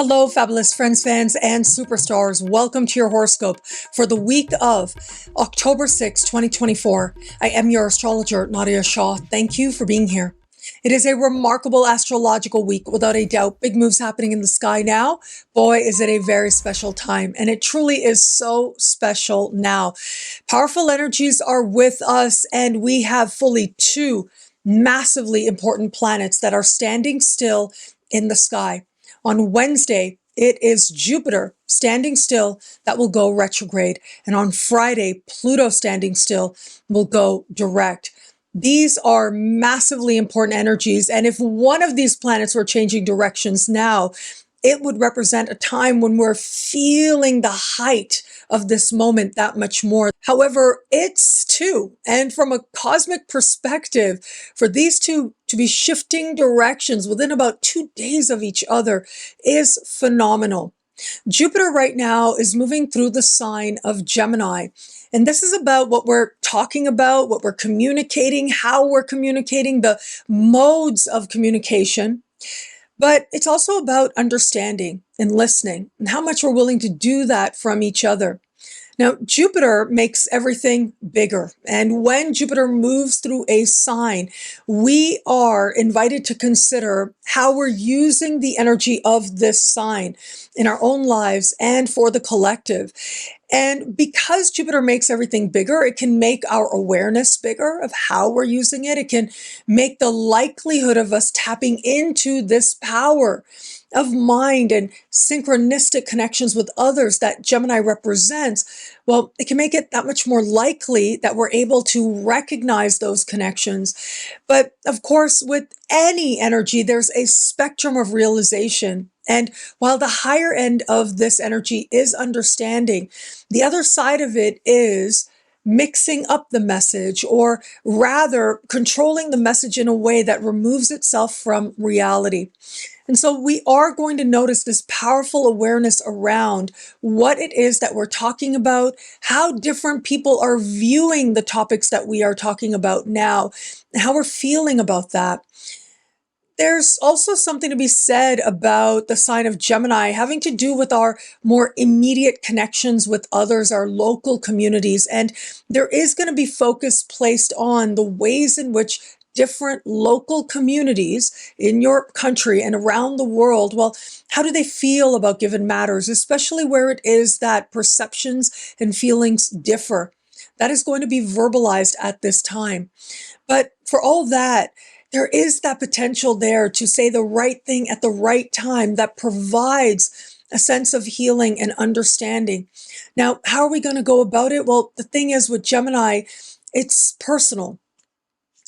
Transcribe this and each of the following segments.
Hello, fabulous friends, fans, and superstars. Welcome to your horoscope for the week of October 6, 2024. I am your astrologer, Nadiya Shah. Thank you for being here. It is a remarkable astrological week, without a doubt. Big moves happening in the sky now. Boy, is it a very special time. And it truly is so special now. Powerful energies are with us, and we have fully two massively important planets that are standing still in the sky. On Wednesday, it is Jupiter standing still that will go retrograde. And on Friday, Pluto standing still will go direct. These are massively important energies. And if one of these planets were changing directions now, it would represent a time when we're feeling the height of this moment that much more. However, it's two. And from a cosmic perspective, for these two to be shifting directions within about 2 days of each other is phenomenal. Jupiter right now is moving through the sign of Gemini. And this is about what we're talking about, what we're communicating, how we're communicating, the modes of communication. But it's also about understanding and listening and how much we're willing to do that from each other. Now, Jupiter makes everything bigger. And when Jupiter moves through a sign, we are invited to consider how we're using the energy of this sign in our own lives and for the collective. And because Jupiter makes everything bigger, it can make our awareness bigger of how we're using it. It can make the likelihood of us tapping into this power of mind and synchronistic connections with others that Gemini represents, well, it can make it that much more likely that we're able to recognize those connections. But of course, with any energy, there's a spectrum of realization. And while the higher end of this energy is understanding, the other side of it is mixing up the message, or rather controlling the message in a way that removes itself from reality. And so we are going to notice this powerful awareness around what it is that we're talking about, how different people are viewing the topics that we are talking about now, and how we're feeling about that. There's also something to be said about the sign of Gemini having to do with our more immediate connections with others, our local communities. And there is going to be focus placed on the ways in which different local communities in your country and around the world, well, how do they feel about given matters, especially where it is that perceptions and feelings differ? That is going to be verbalized at this time. But for all that, there is that potential there to say the right thing at the right time that provides a sense of healing and understanding. Now, how are we going to go about it? Well, the thing is with Gemini, it's personal.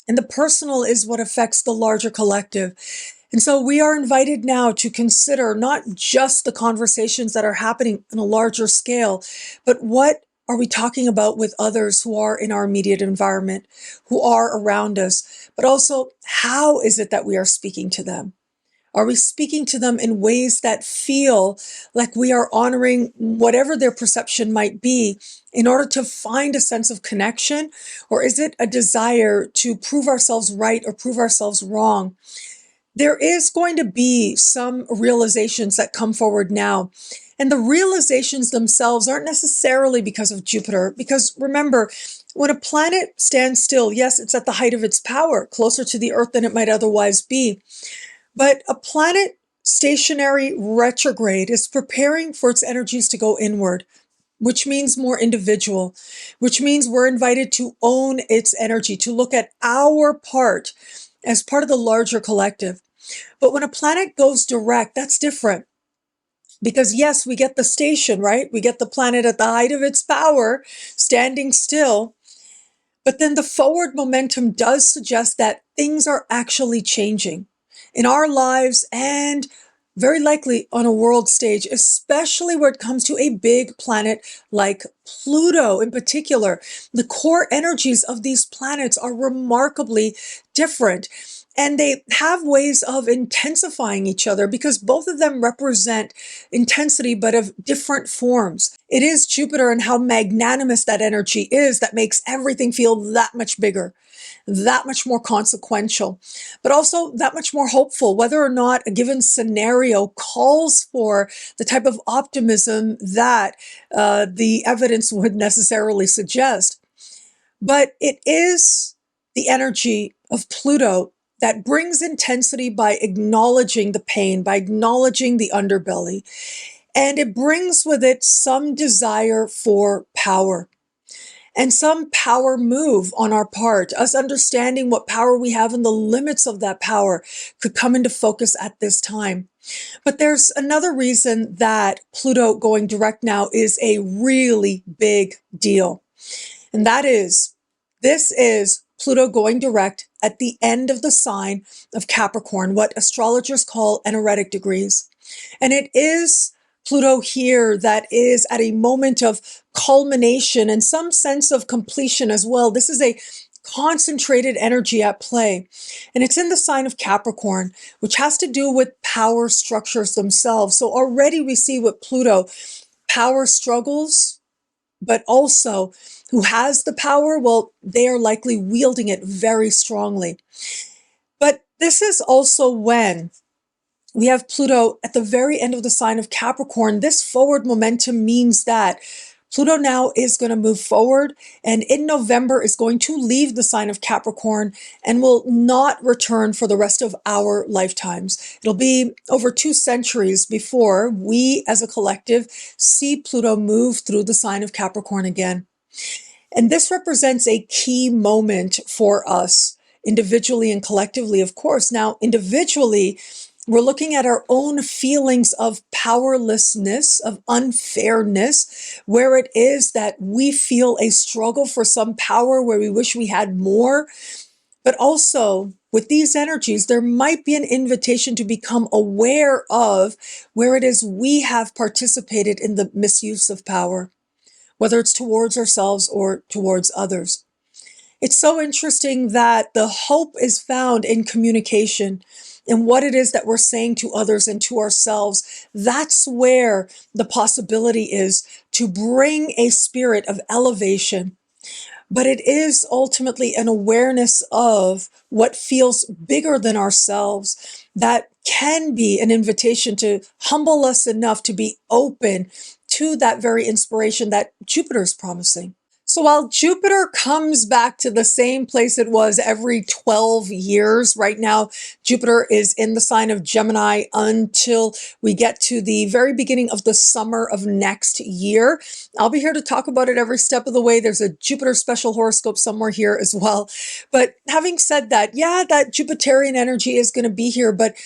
And the personal is what affects the larger collective. And so we are invited now to consider not just the conversations that are happening on a larger scale, but what are we talking about with others who are in our immediate environment, who are around us, but also how is it that we are speaking to them? Are we speaking to them in ways that feel like we are honoring whatever their perception might be in order to find a sense of connection? Or is it a desire to prove ourselves right or prove ourselves wrong? There is going to be some realizations that come forward now. And the realizations themselves aren't necessarily because of Jupiter, because remember, when a planet stands still, yes, it's at the height of its power, closer to the Earth than it might otherwise be. But a planet stationary retrograde is preparing for its energies to go inward, which means more individual, which means we're invited to own its energy, to look at our part as part of the larger collective. But when a planet goes direct, that's different. Because yes, we get the station, right? We get the planet at the height of its power, standing still. But then the forward momentum does suggest that things are actually changing in our lives and very likely on a world stage, especially where it comes to a big planet like Pluto in particular. The core energies of these planets are remarkably different. And they have ways of intensifying each other because both of them represent intensity, but of different forms. It is Jupiter and how magnanimous that energy is that makes everything feel that much bigger, that much more consequential, but also that much more hopeful, whether or not a given scenario calls for the type of optimism that the evidence would necessarily suggest. But it is the energy of Pluto that brings intensity by acknowledging the pain, by acknowledging the underbelly. And it brings with it some desire for power and some power move on our part. Us understanding what power we have and the limits of that power could come into focus at this time. But there's another reason that Pluto going direct now is a really big deal. And that is, this is Pluto going direct at the end of the sign of Capricorn, what astrologers call anaretic degrees. And it is Pluto here that is at a moment of culmination and some sense of completion as well. This is a concentrated energy at play. And it's in the sign of Capricorn, which has to do with power structures themselves. So already we see with Pluto, power struggles, but also who has the power, well, they are likely wielding it very strongly. But this is also when we have Pluto at the very end of the sign of Capricorn. This forward momentum means that Pluto now is going to move forward and in November is going to leave the sign of Capricorn and will not return for the rest of our lifetimes. It'll be over 2 centuries before we as a collective see Pluto move through the sign of Capricorn again. And this represents a key moment for us individually and collectively, of course. Now, individually, we're looking at our own feelings of powerlessness, of unfairness, where it is that we feel a struggle for some power where we wish we had more. But also, with these energies, there might be an invitation to become aware of where it is we have participated in the misuse of power, whether it's towards ourselves or towards others. It's so interesting that the hope is found in communication, in what it is that we're saying to others and to ourselves. That's where the possibility is to bring a spirit of elevation. But it is ultimately an awareness of what feels bigger than ourselves that can be an invitation to humble us enough to be open to that very inspiration that Jupiter is promising. So while Jupiter comes back to the same place it was every 12 years, right now, Jupiter is in the sign of Gemini until we get to the very beginning of the summer of next year. I'll be here to talk about it every step of the way. There's a Jupiter special horoscope somewhere here as well. But having said that, yeah, that Jupiterian energy is going to be here. But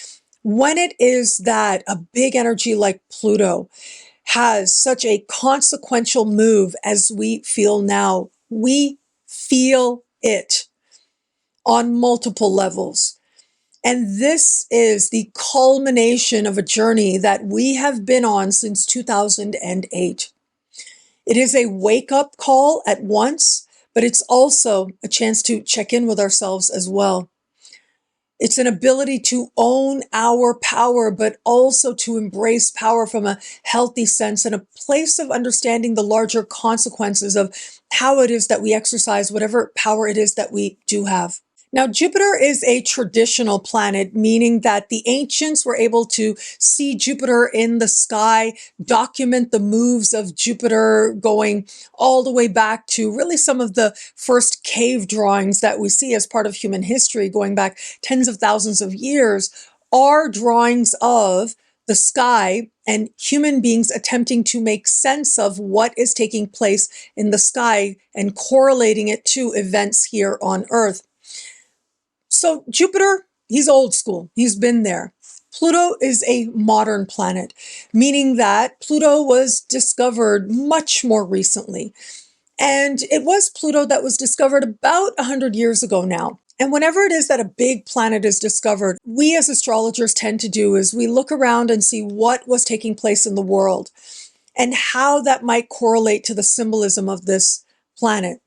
when it is that a big energy like Pluto has such a consequential move as we feel now, we feel it on multiple levels. And this is the culmination of a journey that we have been on since 2008. It is a wake-up call at once, but it's also a chance to check in with ourselves as well. It's an ability to own our power, but also to embrace power from a healthy sense and a place of understanding the larger consequences of how it is that we exercise whatever power it is that we do have. Now, Jupiter is a traditional planet, meaning that the ancients were able to see Jupiter in the sky, document the moves of Jupiter going all the way back to really some of the first cave drawings that we see as part of human history going back tens of thousands of years, are drawings of the sky and human beings attempting to make sense of what is taking place in the sky and correlating it to events here on Earth. So Jupiter, he's old school. He's been there. Pluto is a modern planet, meaning that Pluto was discovered much more recently. And it was Pluto that was discovered about 100 years ago now. And whenever it is that a big planet is discovered, we as astrologers tend to do is we look around and see what was taking place in the world and how that might correlate to the symbolism of this planet.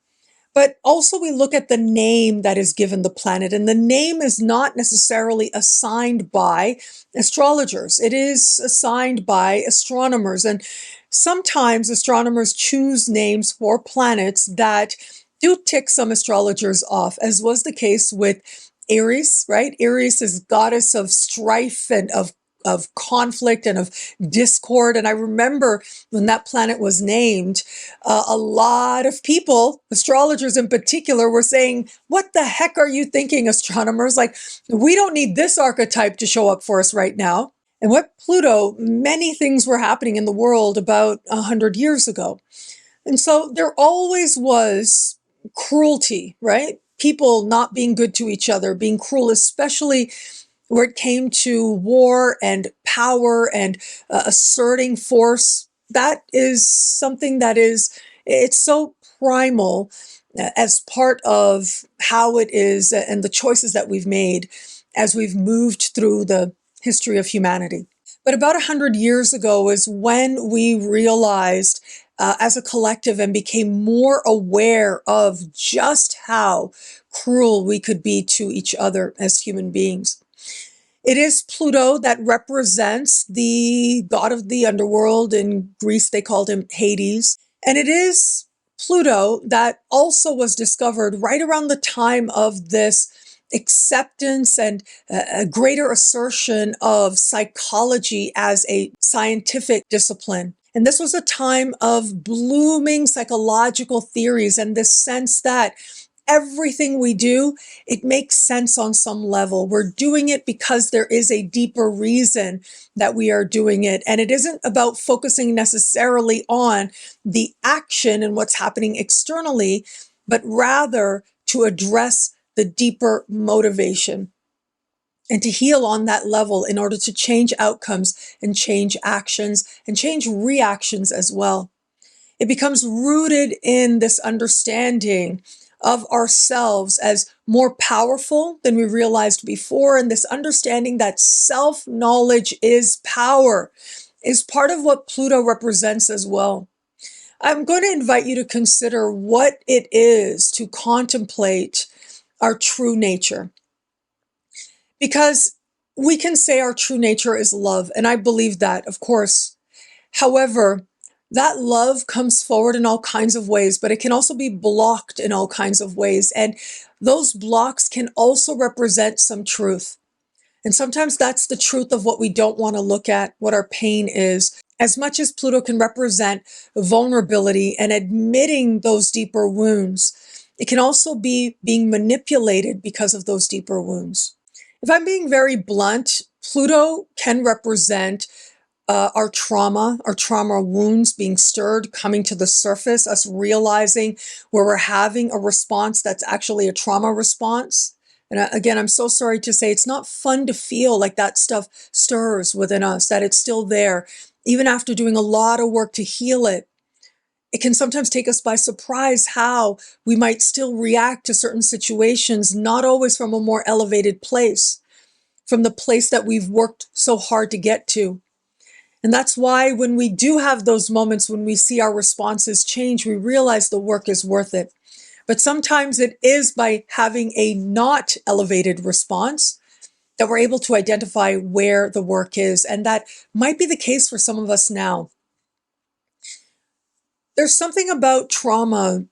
But also we look at the name that is given the planet, and the name is not necessarily assigned by astrologers. It is assigned by astronomers. And sometimes astronomers choose names for planets that do tick some astrologers off, as was the case with Aries, right? Aries is goddess of strife and of conflict and of discord. And I remember when that planet was named, a lot of people, astrologers in particular, were saying, what the heck are you thinking, astronomers? Like, we don't need this archetype to show up for us right now. And with Pluto, many things were happening in the world about 100 years ago. And so there always was cruelty, right? People not being good to each other, being cruel, especially where it came to war and power and asserting force. That is something that it's so primal as part of how it is and the choices that we've made as we've moved through the history of humanity. But about 100 years ago is when we realized as a collective and became more aware of just how cruel we could be to each other as human beings. It is Pluto that represents the god of the underworld. In Greece, they called him Hades. And it is Pluto that also was discovered right around the time of this acceptance and a greater assertion of psychology as a scientific discipline. And this was a time of blooming psychological theories and this sense that everything we do, it makes sense on some level. We're doing it because there is a deeper reason that we are doing it. And it isn't about focusing necessarily on the action and what's happening externally, but rather to address the deeper motivation and to heal on that level in order to change outcomes and change actions and change reactions as well. It becomes rooted in this understanding of ourselves as more powerful than we realized before, and this understanding that self-knowledge is power is part of what Pluto represents as well. I'm going to invite you to consider what it is to contemplate our true nature. Because we can say our true nature is love, and I believe that, of course. However, that love comes forward in all kinds of ways, but it can also be blocked in all kinds of ways. And those blocks can also represent some truth. And sometimes that's the truth of what we don't want to look at, what our pain is. As much as Pluto can represent vulnerability and admitting those deeper wounds, it can also be being manipulated because of those deeper wounds. If I'm being very blunt, Pluto can represent our trauma wounds being stirred, coming to the surface, us realizing where we're having a response that's actually a trauma response. And again, I'm so sorry to say it's not fun to feel like that stuff stirs within us, that it's still there. Even after doing a lot of work to heal it, it can sometimes take us by surprise how we might still react to certain situations, not always from a more elevated place, from the place that we've worked so hard to get to. And that's why when we do have those moments when we see our responses change, we realize the work is worth it. But sometimes it is by having a not elevated response that we're able to identify where the work is. And that might be the case for some of us now. There's something about trauma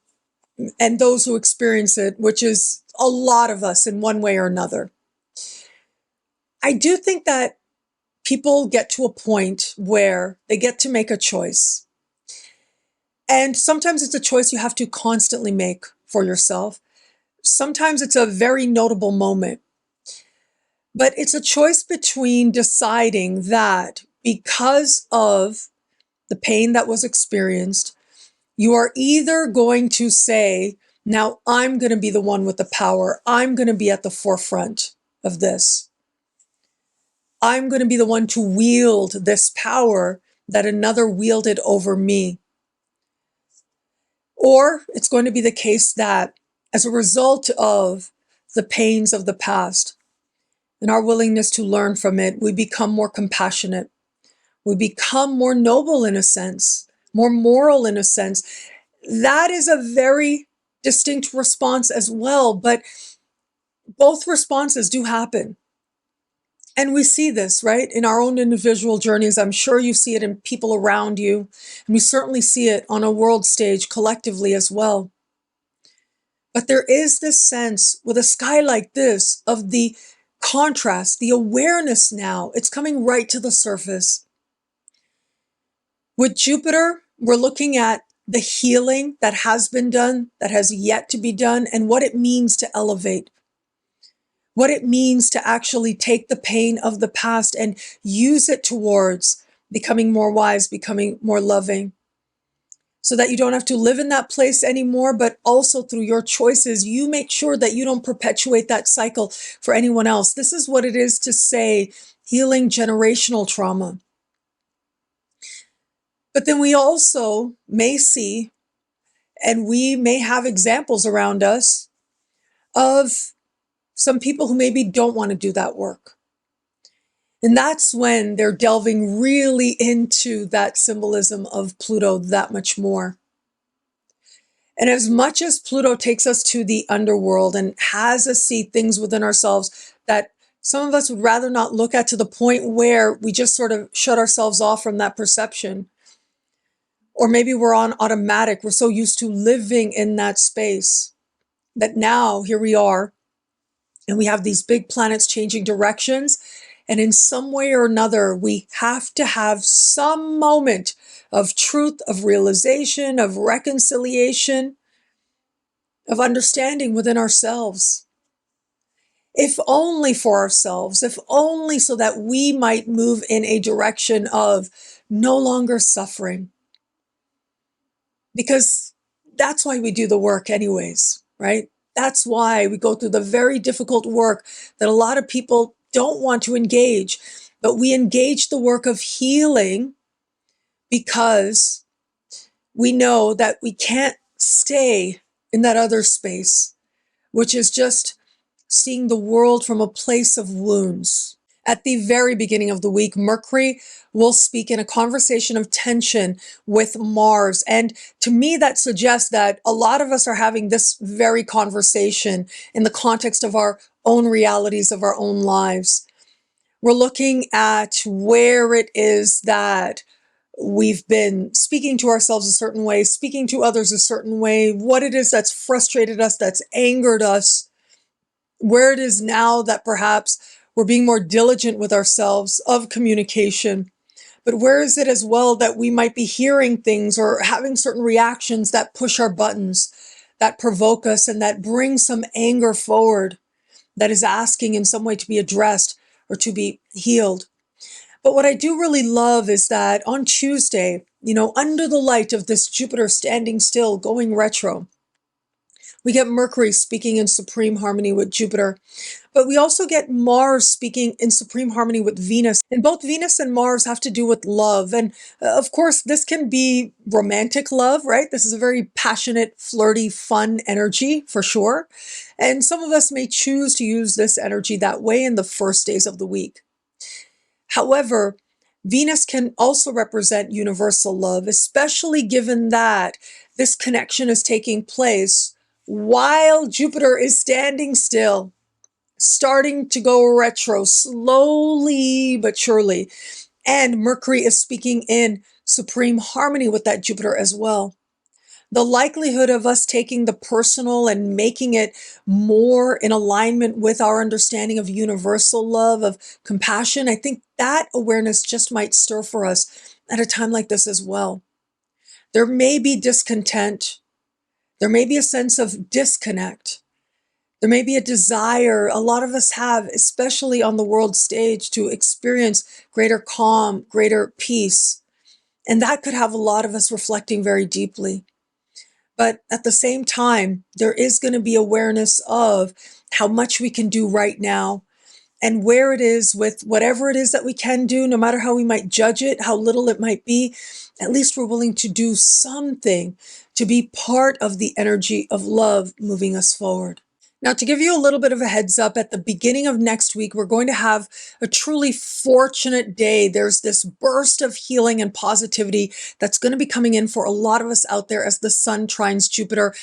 and those who experience it, which is a lot of us in one way or another. I do think that people get to a point where they get to make a choice. And sometimes it's a choice you have to constantly make for yourself. Sometimes it's a very notable moment. But it's a choice between deciding that because of the pain that was experienced, you are either going to say, now I'm going to be the one with the power. I'm going to be at the forefront of this. I'm going to be the one to wield this power that another wielded over me. Or it's going to be the case that as a result of the pains of the past and our willingness to learn from it, we become more compassionate. We become more noble in a sense, more moral in a sense. That is a very distinct response as well, but both responses do happen. And we see this, right, in our own individual journeys. I'm sure you see it in people around you, and we certainly see it on a world stage collectively as well. But there is this sense with a sky like this of the contrast, the awareness now. It's coming right to the surface. With Jupiter, we're looking at the healing that has been done, that has yet to be done, and what it means to elevate. What it means to actually take the pain of the past and use it towards becoming more wise, becoming more loving, so that you don't have to live in that place anymore, but also through your choices, you make sure that you don't perpetuate that cycle for anyone else. This is what it is to say healing generational trauma. But then we also may see, and we may have examples around us of some people who maybe don't want to do that work. And that's when they're delving really into that symbolism of Pluto that much more. And as much as Pluto takes us to the underworld and has us see things within ourselves that some of us would rather not look at, to the point where we just sort of shut ourselves off from that perception. Or maybe we're on automatic. We're so used to living in that space that now here we are, and we have these big planets changing directions. And in some way or another, we have to have some moment of truth, of realization, of reconciliation, of understanding within ourselves. If only for ourselves, if only so that we might move in a direction of no longer suffering. Because that's why we do the work anyways, right? That's why we go through the very difficult work that a lot of people don't want to engage, but we engage the work of healing because we know that we can't stay in that other space, which is just seeing the world from a place of wounds. At the very beginning of the week, Mercury will speak in a conversation of tension with Mars. And to me, that suggests that a lot of us are having this very conversation in the context of our own realities, of our own lives. We're looking at where it is that we've been speaking to ourselves a certain way, speaking to others a certain way, what it is that's frustrated us, that's angered us, where it is now that perhaps we're being more diligent with ourselves of communication. But where is it as well that we might be hearing things or having certain reactions that push our buttons, that provoke us, and that bring some anger forward, that is asking in some way to be addressed or to be healed. But what I do really love is that on Tuesday, under the light of this Jupiter standing still, going retro, we get Mercury speaking in supreme harmony with Jupiter, but we also get Mars speaking in supreme harmony with Venus. And both Venus and Mars have to do with love. And of course, this can be romantic love, right? This is a very passionate, flirty, fun energy for sure. And some of us may choose to use this energy that way in the first days of the week. However, Venus can also represent universal love, especially given that this connection is taking place while Jupiter is standing still, starting to go retro slowly but surely. And Mercury is speaking in supreme harmony with that Jupiter as well. The likelihood of us taking the personal and making it more in alignment with our understanding of universal love, of compassion, I think that awareness just might stir for us at a time like this as well. There may be discontent. There may be a sense of disconnect. There may be a desire a lot of us have, especially on the world stage, to experience greater calm, greater peace. And that could have a lot of us reflecting very deeply. But at the same time, there is going to be awareness of how much we can do right now and where it is with whatever it is that we can do, no matter how we might judge it, how little it might be. At least we're willing to do something to be part of the energy of love moving us forward. Now, to give you a little bit of a heads up, at the beginning of next week, we're going to have a truly fortunate day. There's this burst of healing and positivity that's going to be coming in for a lot of us out there as the sun trines Jupiter.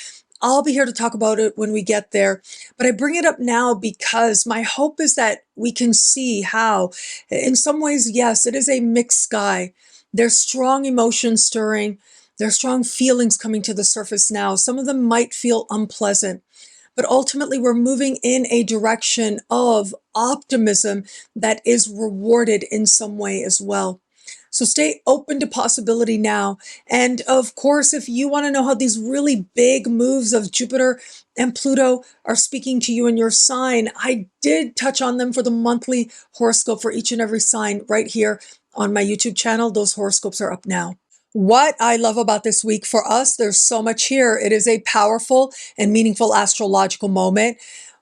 I'll be here to talk about it when we get there. But I bring it up now because my hope is that we can see how, in some ways, yes, it is a mixed sky. There's strong emotions stirring. There's strong feelings coming to the surface now. Some of them might feel unpleasant. But ultimately, we're moving in a direction of optimism that is rewarded in some way as well. So stay open to possibility now. And of course, if you want to know how these really big moves of Jupiter and Pluto are speaking to you in your sign, I did touch on them for the monthly horoscope for each and every sign right here on my YouTube channel. Those horoscopes are up now. What I love about this week for us, there's so much here. It is a powerful and meaningful astrological moment.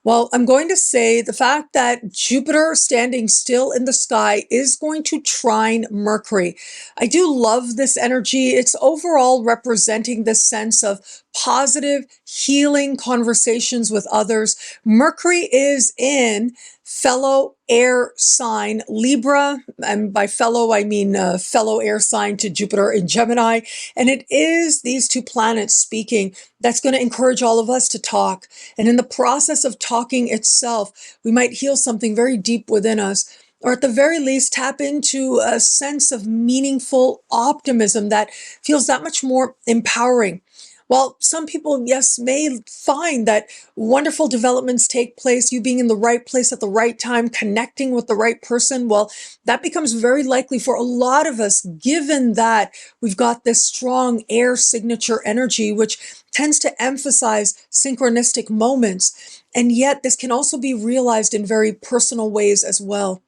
Well, I'm going to say the fact that Jupiter standing still in the sky is going to trine Mercury. I do love this energy. It's overall representing this sense of positive, healing conversations with others. Mercury is in fellow air sign Libra, and by fellow I mean fellow air sign to Jupiter in Gemini, and it is these two planets speaking that's going to encourage all of us to talk. And in the process of talking itself, we might heal something very deep within us, or at the very least tap into a sense of meaningful optimism that feels that much more empowering. While some people, yes, may find that wonderful developments take place, you being in the right place at the right time, connecting with the right person, well, that becomes very likely for a lot of us, given that we've got this strong air signature energy, which tends to emphasize synchronistic moments. And yet this can also be realized in very personal ways as well.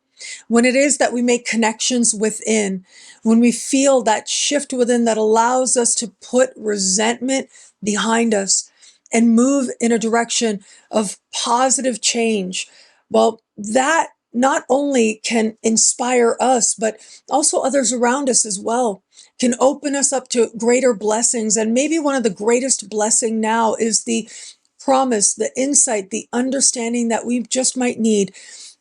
When it is that we make connections within, when we feel that shift within that allows us to put resentment behind us and move in a direction of positive change, well, that not only can inspire us, but also others around us as well, can open us up to greater blessings. And maybe one of the greatest blessing now is the promise, the insight, the understanding that we just might need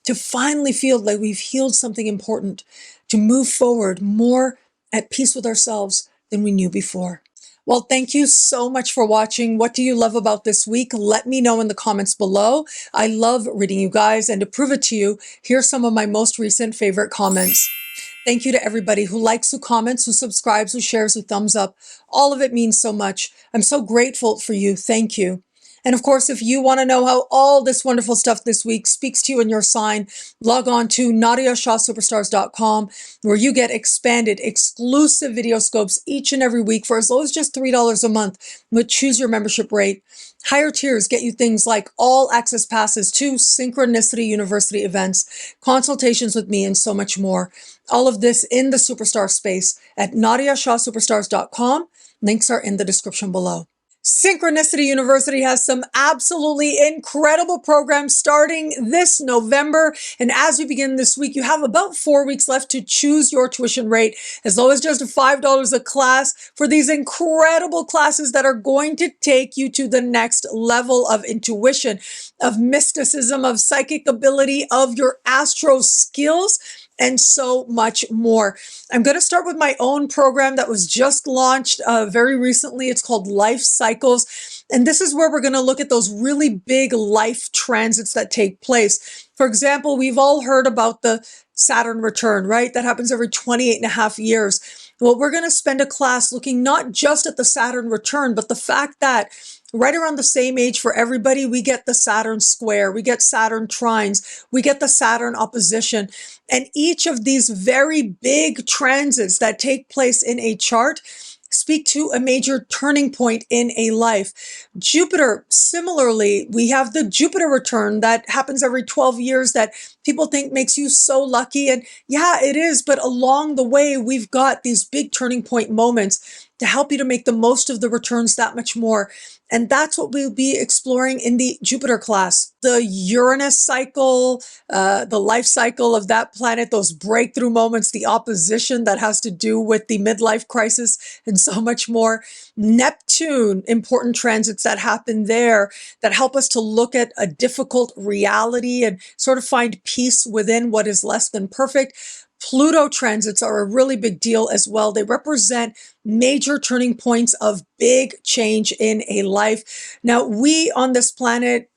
to finally feel like we've healed something important, to move forward more at peace with ourselves than we knew before. Well, thank you so much for watching. What do you love about this week? Let me know in the comments below. I love reading you guys, and to prove it to you, here's some of my most recent favorite comments. Thank you to everybody who likes, who comments, who subscribes, who shares, who thumbs up. All of it means so much. I'm so grateful for you. Thank you. And of course, if you want to know how all this wonderful stuff this week speaks to you in your sign, log on to NadiyaShahSuperstars.com, where you get expanded, exclusive video scopes each and every week for as low as just $3 a month. But choose your membership rate. Higher tiers get you things like all access passes to Synchronicity University events, consultations with me, and so much more. All of this in the Superstar space at NadiyaShahSuperstars.com. Links are in the description below. Synchronicity University has some absolutely incredible programs starting this November. And as we begin this week, you have about 4 weeks left to choose your tuition rate, as low as just $5 a class for these incredible classes that are going to take you to the next level of intuition, of mysticism, of psychic ability, of your astro skills, and so much more. I'm going to start with my own program that was just launched very recently. It's called Life Cycles. And this is where we're going to look at those really big life transits that take place. For example, we've all heard about the Saturn return, right? That happens every 28.5 years. Well, we're going to spend a class looking not just at the Saturn return, but the fact that right around the same age for everybody, we get the Saturn square, we get Saturn trines, we get the Saturn opposition. And each of these very big transits that take place in a chart speak to a major turning point in a life. Jupiter, similarly, we have the Jupiter return that happens every 12 years that people think makes you so lucky. And yeah, it is. But along the way, we've got these big turning point moments to help you to make the most of the returns that much more. And that's what we'll be exploring in the Jupiter class. The Uranus cycle, the life cycle of that planet, those breakthrough moments, the opposition that has to do with the midlife crisis, and so much more. Neptune, important transits that happen there that help us to look at a difficult reality and sort of find peace within what is less than perfect. Pluto transits are a really big deal as well. They represent major turning points of big change in a life. Now, we on this planet,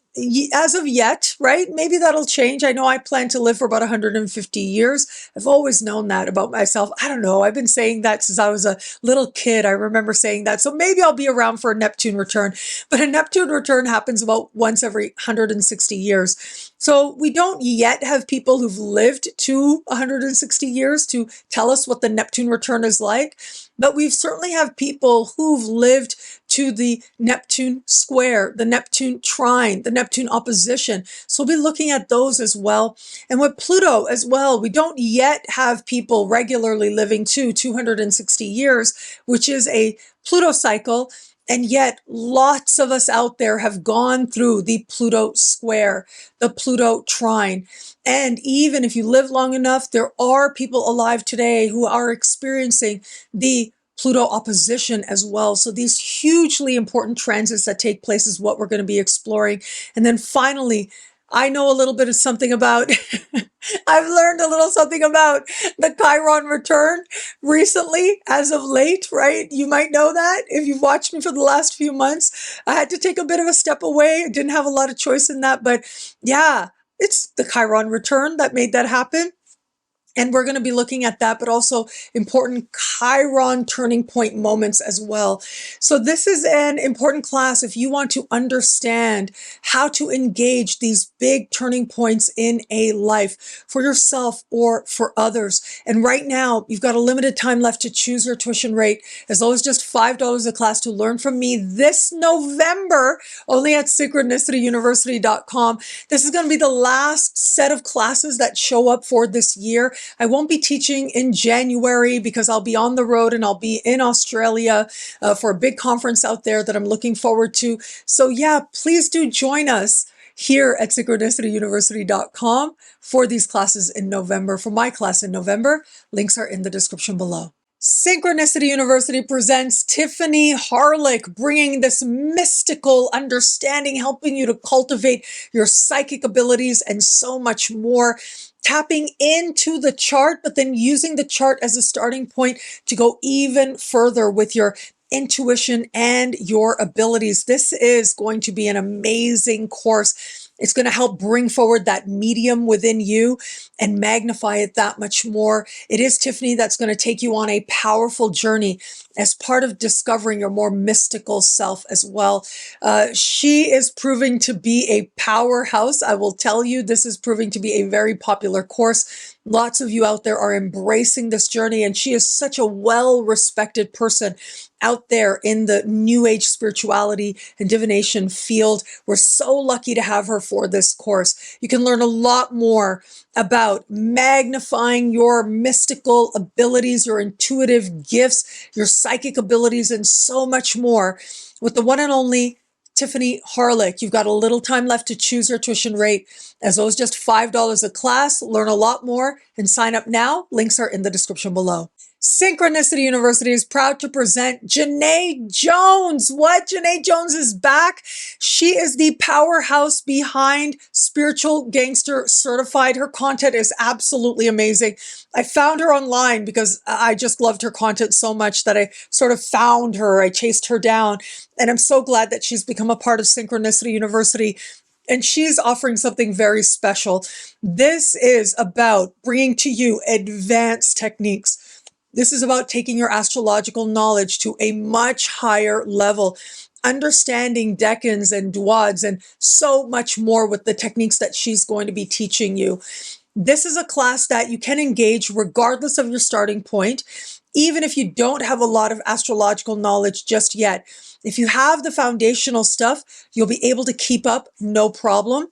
as of yet, right? Maybe that'll change. I know I plan to live for about 150 years. I've always known that about myself. I don't know. I've been saying that since I was a little kid. I remember saying that. So maybe I'll be around for a Neptune return. But a Neptune return happens about once every 160 years. So we don't yet have people who've lived to 160 years to tell us what the Neptune return is like. But we certainly have people who've lived to the Neptune square, the Neptune trine, the Neptune opposition. So we'll be looking at those as well. And with Pluto as well, we don't yet have people regularly living to 260 years, which is a Pluto cycle. And yet lots of us out there have gone through the Pluto square, the Pluto trine. And even if you live long enough, there are people alive today who are experiencing the Pluto opposition as well. So these hugely important transits that take place is what we're going to be exploring. And then finally, I know a little bit of something about, I've learned a little something about the Chiron return recently, as of late, right? You might know that if you've watched me for the last few months. I had to take a bit of a step away. I didn't have a lot of choice in that, but yeah, it's the Chiron return that made that happen. And we're going to be looking at that, but also important Chiron turning point moments as well. So this is an important class if you want to understand how to engage these big turning points in a life for yourself or for others. And right now, you've got a limited time left to choose your tuition rate, as low as just $5 a class to learn from me this November, only at synchronicityuniversity.com. This is going to be the last set of classes that show up for this year. I won't be teaching in January because I'll be on the road and I'll be in Australia for a big conference out there that I'm looking forward to. So yeah, please do join us here at synchronicityuniversity.com for these classes in November. For my class in November, links are in the description below. Synchronicity University presents Tiffany HARELIK, bringing this mystical understanding, helping you to cultivate your psychic abilities and so much more. Tapping into the chart, but then using the chart as a starting point to go even further with your intuition and your abilities. This is going to be an amazing course. It's going to help bring forward that medium within you and magnify it that much more. It is Tiffany that's going to take you on a powerful journey as part of discovering your more mystical self as well. She is proving to be a powerhouse. I will tell you, this is proving to be a very popular course. Lots of you out there are embracing this journey, and she is such a well-respected person out there in the New Age spirituality and divination field. We're so lucky to have her for this course. You can learn a lot more about magnifying your mystical abilities, your intuitive gifts, your psychic abilities, and so much more with the one and only Tiffany HARELIK. You've got a little time left to choose your tuition rate, as low as just $5 a class. Learn a lot more and sign up now. Links are in the description below. Synchronicity University is proud to present JANÉT Jones. What? JANÉT Jones is back. She is the powerhouse behind Spiritual Gangster Certified. Her content is absolutely amazing. I found her online because I just loved her content so much that I sort of found her. I chased her down, and I'm so glad that she's become a part of Synchronicity University. And she's offering something very special. This is about bringing to you advanced techniques. This is about taking your astrological knowledge to a much higher level, understanding Decans and Duads and so much more with the techniques that she's going to be teaching you. This is a class that you can engage regardless of your starting point, even if you don't have a lot of astrological knowledge just yet. If you have the foundational stuff, you'll be able to keep up, no problem.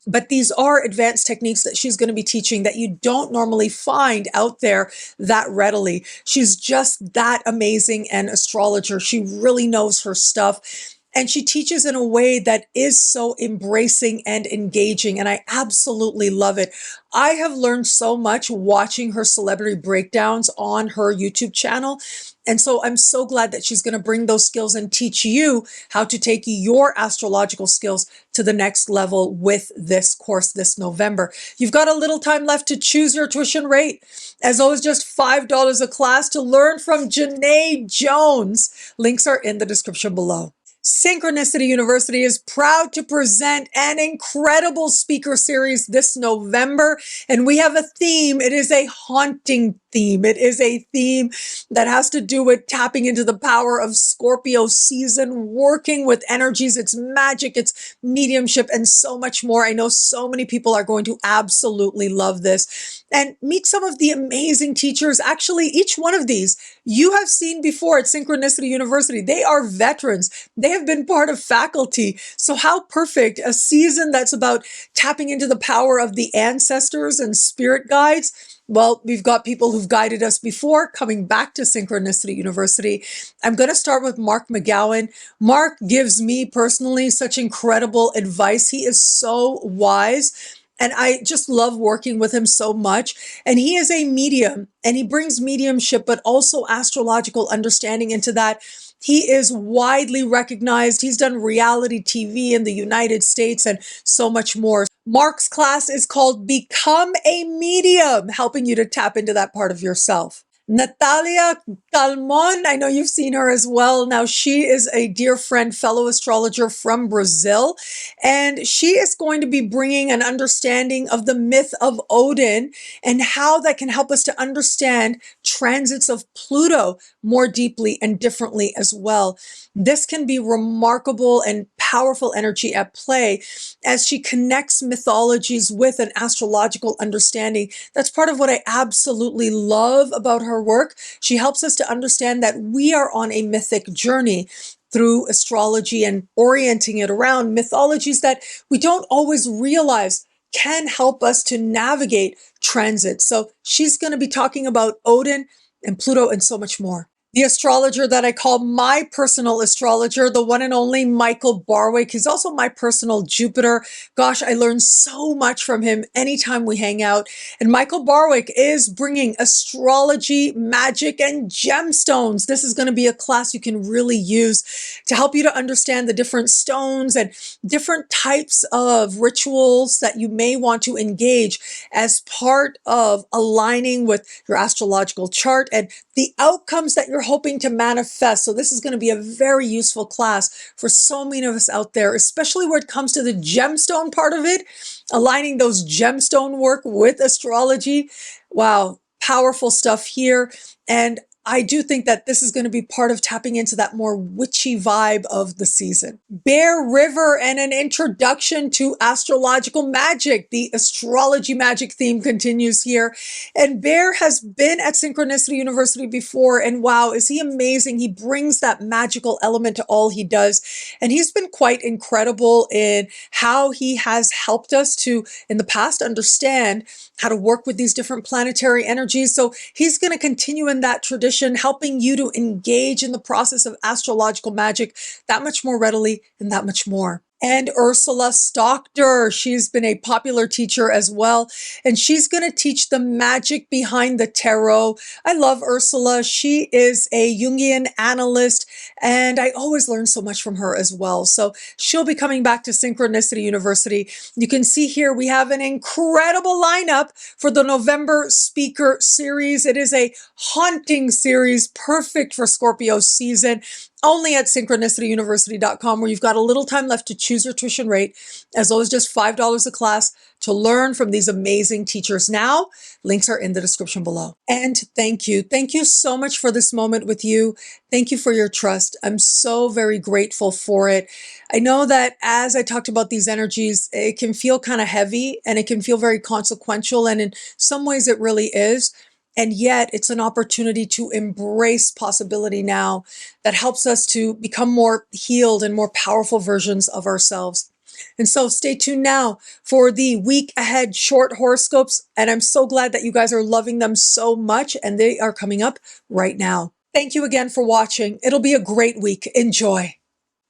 But these are advanced techniques that she's going to be teaching that you don't normally find out there that readily. She's just that amazing an astrologer. She really knows her stuff. And she teaches in a way that is so embracing and engaging. And I absolutely love it. I have learned so much watching her celebrity breakdowns on her YouTube channel. And so I'm so glad that she's going to bring those skills and teach you how to take your astrological skills to the next level with this course this November. You've got a little time left to choose your tuition rate. As always, just $5 a class to learn from JANÉT Jones. Links are in the description below. Synchronicity University is proud to present an incredible speaker series this November, and we have a theme. It is a haunting theme. It is a theme that has to do with tapping into the power of Scorpio season, working with energies, its magic, its mediumship, and so much more. I know so many people are going to absolutely love this and meet some of the amazing teachers. Actually, each one of these you have seen before at Synchronicity University. They are veterans. They have been part of faculty. So how perfect a season that's about tapping into the power of the ancestors and spirit guides. Well, we've got people who've guided us before coming back to Synchronicity University. I'm going to start with Mark McGowan. Mark gives me personally such incredible advice. He is so wise. And I just love working with him so much. And he is a medium and he brings mediumship, but also astrological understanding into that. He is widely recognized. He's done reality TV in the United States and so much more. Mark's class is called Become a Medium, helping you to tap into that part of yourself. Natalia Calmon, I know you've seen her as well. Now, she is a dear friend, fellow astrologer from Brazil, and she is going to be bringing an understanding of the myth of Odin and how that can help us to understand transits of Pluto more deeply and differently as well. This can be remarkable and powerful energy at play as she connects mythologies with an astrological understanding. That's part of what I absolutely love about her work. She helps us to understand that we are on a mythic journey through astrology and orienting it around mythologies that we don't always realize can help us to navigate transit. So she's going to be talking about Odin and Pluto and so much more. The astrologer that I call my personal astrologer, the one and only Michael Barwick. He's also my personal Jupiter. Gosh, I learn so much from him anytime we hang out. And Michael Barwick is bringing astrology, magic, and gemstones. This is going to be a class you can really use to help you to understand the different stones and different types of rituals that you may want to engage as part of aligning with your astrological chart and the outcomes that you're hoping to manifest. So this is going to be a very useful class for so many of us out there, especially when it comes to the gemstone part of it, aligning those gemstone work with astrology. Wow, powerful stuff here. And I do think that this is going to be part of tapping into that more witchy vibe of the season. Bear River and an introduction to astrological magic. The astrology magic theme continues here. And Bear has been at Synchronicity University before. And wow, is he amazing. He brings that magical element to all he does. And he's been quite incredible in how he has helped us to, in the past, understand how to work with these different planetary energies. So he's going to continue in that tradition, helping you to engage in the process of astrological magic that much more readily and that much more. And Ursula Stockter, she's been a popular teacher as well, and she's going to teach the magic behind the tarot. I love Ursula. She is a Jungian analyst, and I always learn so much from her as well. So she'll be coming back to Synchronicity University. You can see here we have an incredible lineup for the November speaker series. It is a haunting series, perfect for Scorpio season. Only at synchronicityuniversity.com, where you've got a little time left to choose your tuition rate. As always, just $5 a class to learn from these amazing teachers. Now, links are in the description below. And thank you. Thank you so much for this moment with you. Thank you for your trust. I'm so very grateful for it. I know that as I talked about these energies, it can feel kind of heavy and it can feel very consequential. And in some ways it really is. And yet it's an opportunity to embrace possibility now that helps us to become more healed and more powerful versions of ourselves. And so stay tuned now for the week ahead short horoscopes. And I'm so glad that you guys are loving them so much, and they are coming up right now. Thank you again for watching. It'll be a great week. Enjoy.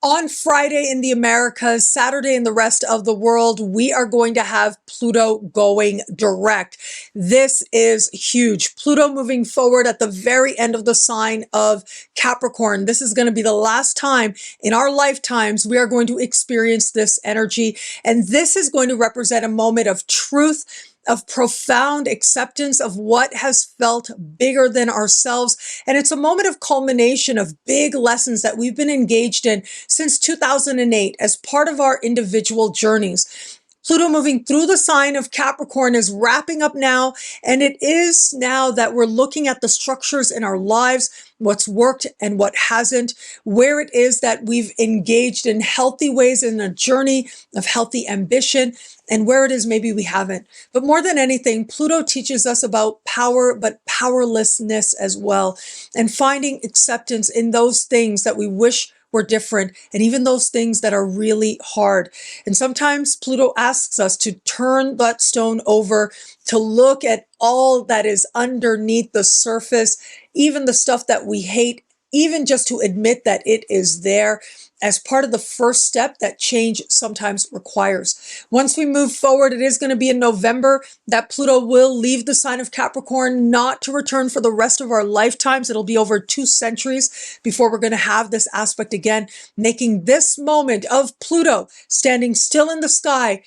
On Friday in the Americas, Saturday in the rest of the world, we are going to have Pluto going direct. This is huge. Pluto moving forward at the very end of the sign of Capricorn. This is going to be the last time in our lifetimes we are going to experience this energy. And this is going to represent a moment of truth, of profound acceptance of what has felt bigger than ourselves. And it's a moment of culmination of big lessons that we've been engaged in since 2008 as part of our individual journeys. Pluto moving through the sign of Capricorn is wrapping up now, and it is now that we're looking at the structures in our lives, what's worked and what hasn't, where it is that we've engaged in healthy ways in a journey of healthy ambition, and where it is maybe we haven't. But more than anything, Pluto teaches us about power, but powerlessness as well, and finding acceptance in those things that we wish were different, and even those things that are really hard. And sometimes Pluto asks us to turn that stone over, to look at all that is underneath the surface, even the stuff that we hate, even just to admit that it is there, as part of the first step that change sometimes requires. Once we move forward, it is going to be in November that Pluto will leave the sign of Capricorn, not to return for the rest of our lifetimes. It'll be over 2 centuries before we're going to have this aspect again, making this moment of Pluto standing still in the sky,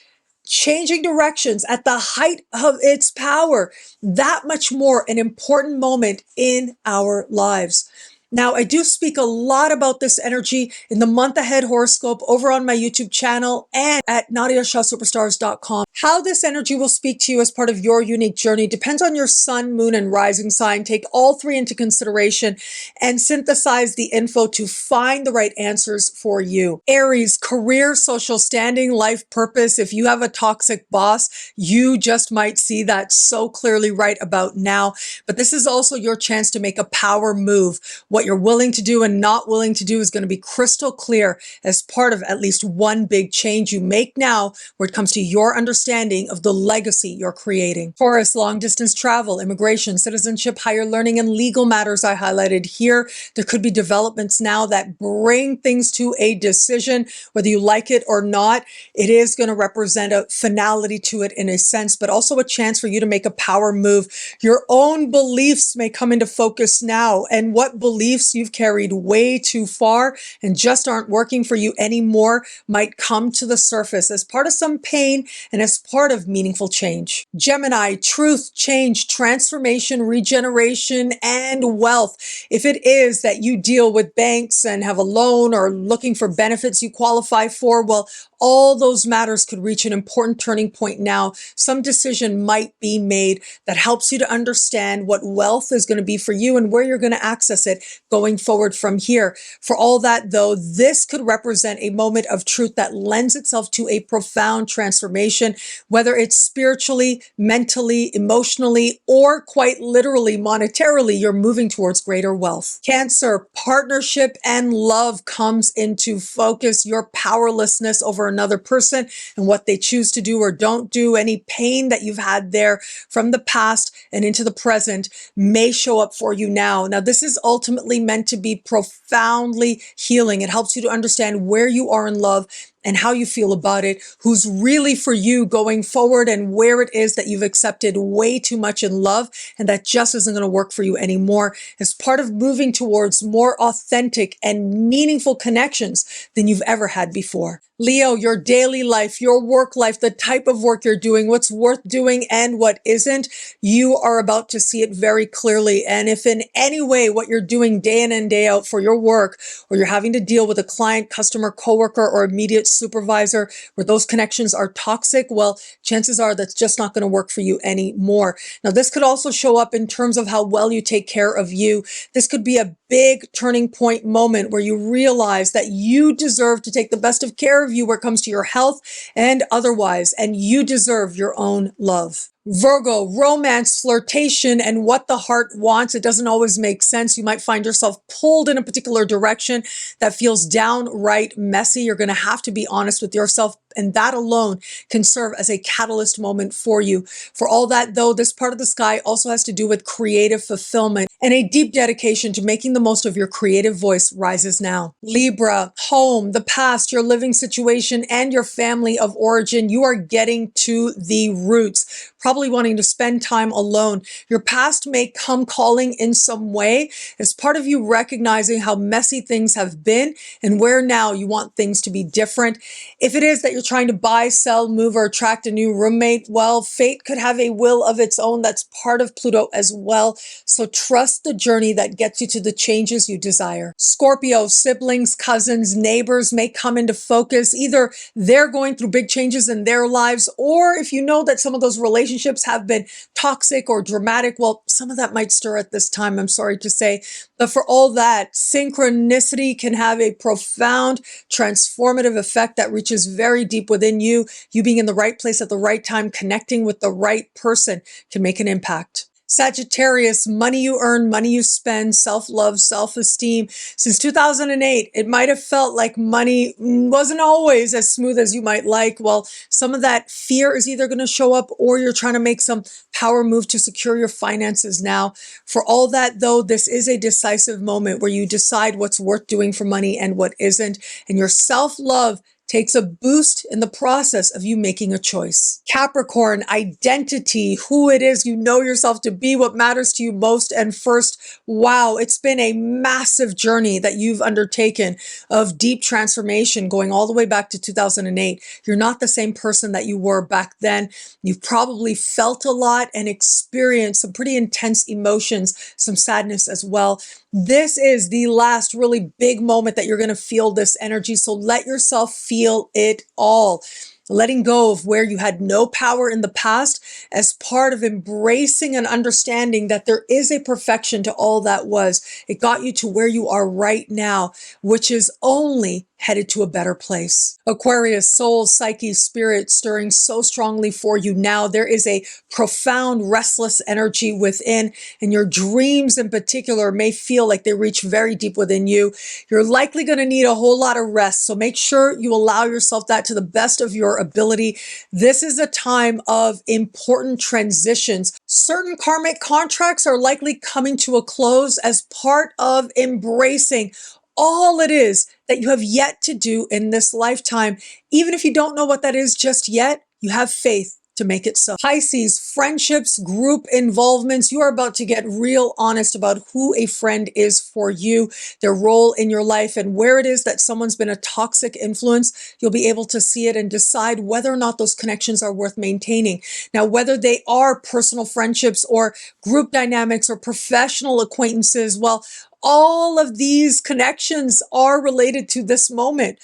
changing directions at the height of its power, that much more an important moment in our lives. Now, I do speak a lot about this energy in the month ahead horoscope over on my YouTube channel and at NadiyaShahSuperstars.com. How this energy will speak to you as part of your unique journey depends on your sun, moon, and rising sign. Take all 3 into consideration and synthesize the info to find the right answers for you. Aries, career, social standing, life purpose. If you have a toxic boss, you just might see that so clearly right about now. But this is also your chance to make a power move. What you're willing to do and not willing to do is going to be crystal clear as part of at least one big change you make now, where it comes to your understanding of the legacy you're creating. Taurus, long distance travel, immigration, citizenship, higher learning, and legal matters I highlighted here. There could be developments now that bring things to a decision, whether you like it or not. It is going to represent a finality to it in a sense, but also a chance for you to make a power move. Your own beliefs may come into focus now, and what beliefs you've carried way too far and just aren't working for you anymore might come to the surface as part of some pain and as part of meaningful change. Gemini, truth, change, transformation, regeneration, and wealth. If it is that you deal with banks and have a loan or looking for benefits you qualify for, well, all those matters could reach an important turning point now. Some decision might be made that helps you to understand what wealth is going to be for you and where you're going to access it going forward from here. For all that, though, this could represent a moment of truth that lends itself to a profound transformation, whether it's spiritually, mentally, emotionally, or quite literally, monetarily, you're moving towards greater wealth. Cancer, partnership and love comes into focus. Your powerlessness over another person and what they choose to do or don't do, any pain that you've had there from the past and into the present may show up for you now. Now, this is ultimately meant to be profoundly healing. It helps you to understand where you are in love and how you feel about it, who's really for you going forward, and where it is that you've accepted way too much in love and that just isn't going to work for you anymore, as part of moving towards more authentic and meaningful connections than you've ever had before. Leo, your daily life, your work life, the type of work you're doing, what's worth doing and what isn't, you are about to see it very clearly. And if in any way what you're doing day in and day out for your work, or you're having to deal with a client, customer, coworker, or immediate supervisor where those connections are toxic, well, chances are that's just not going to work for you anymore. Now, this could also show up in terms of how well you take care of you. This could be a big turning point moment where you realize that you deserve to take the best of care of you where it comes to your health and otherwise, and you deserve your own love. Virgo, romance, flirtation, and what the heart wants. It doesn't always make sense. You might find yourself pulled in a particular direction that feels downright messy. You're going to have to be honest with yourself. And that alone can serve as a catalyst moment for you. For all that, though, this part of the sky also has to do with creative fulfillment, and a deep dedication to making the most of your creative voice rises now. Libra, home, the past, your living situation, and your family of origin. You are getting to the roots, probably wanting to spend time alone. Your past may come calling in some way as part of you recognizing how messy things have been and where now you want things to be different. If it is that you're trying to buy, sell, move, or attract a new roommate, well, fate could have a will of its own. That's part of Pluto as well. So trust the journey that gets you to the changes you desire. Scorpio, siblings, cousins, neighbors may come into focus. Either they're going through big changes in their lives, or if you know that some of those relationships have been toxic or dramatic, well, some of that might stir at this time, I'm sorry to say. But for all that, synchronicity can have a profound, transformative effect that reaches very deep within you. You being in the right place at the right time, connecting with the right person can make an impact. Sagittarius, money you earn, money you spend, self-love, self-esteem. Since 2008, it might have felt like money wasn't always as smooth as you might like. Well, some of that fear is either going to show up or you're trying to make some power move to secure your finances now. For all that, though, this is a decisive moment where you decide what's worth doing for money and what isn't. And your self-love takes a boost in the process of you making a choice. Capricorn, identity, who it is you know yourself to be, what matters to you most and first. Wow, it's been a massive journey that you've undertaken of deep transformation going all the way back to 2008. You're not the same person that you were back then. You've probably felt a lot and experienced some pretty intense emotions, some sadness as well. This is the last really big moment that you're going to feel this energy. So let yourself feel it all. Letting go of where you had no power in the past as part of embracing and understanding that there is a perfection to all that was. It got you to where you are right now, which is only headed to a better place. Aquarius, soul, psyche, spirit stirring so strongly for you now. There is a profound, restless energy within, and your dreams in particular may feel like they reach very deep within you. You're likely going to need a whole lot of rest, so make sure you allow yourself that to the best of your ability. This is a time of important transitions. Certain karmic contracts are likely coming to a close as part of embracing all it is that you have yet to do in this lifetime. Even if you don't know what that is just yet, you have faith to make it so. Pisces, friendships, group involvements. You are about to get real honest about who a friend is for you, their role in your life, and where it is that someone's been a toxic influence. You'll be able to see it and decide whether or not those connections are worth maintaining. Now, whether they are personal friendships or group dynamics or professional acquaintances, well, all of these connections are related to this moment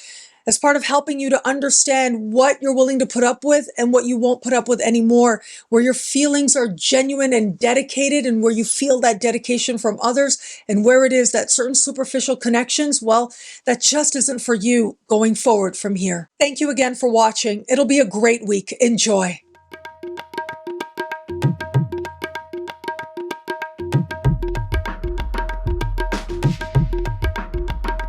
as part of helping you to understand what you're willing to put up with and what you won't put up with anymore, where your feelings are genuine and dedicated and where you feel that dedication from others, and where it is that certain superficial connections, well, that just isn't for you going forward from here. Thank you again for watching. It'll be a great week. Enjoy.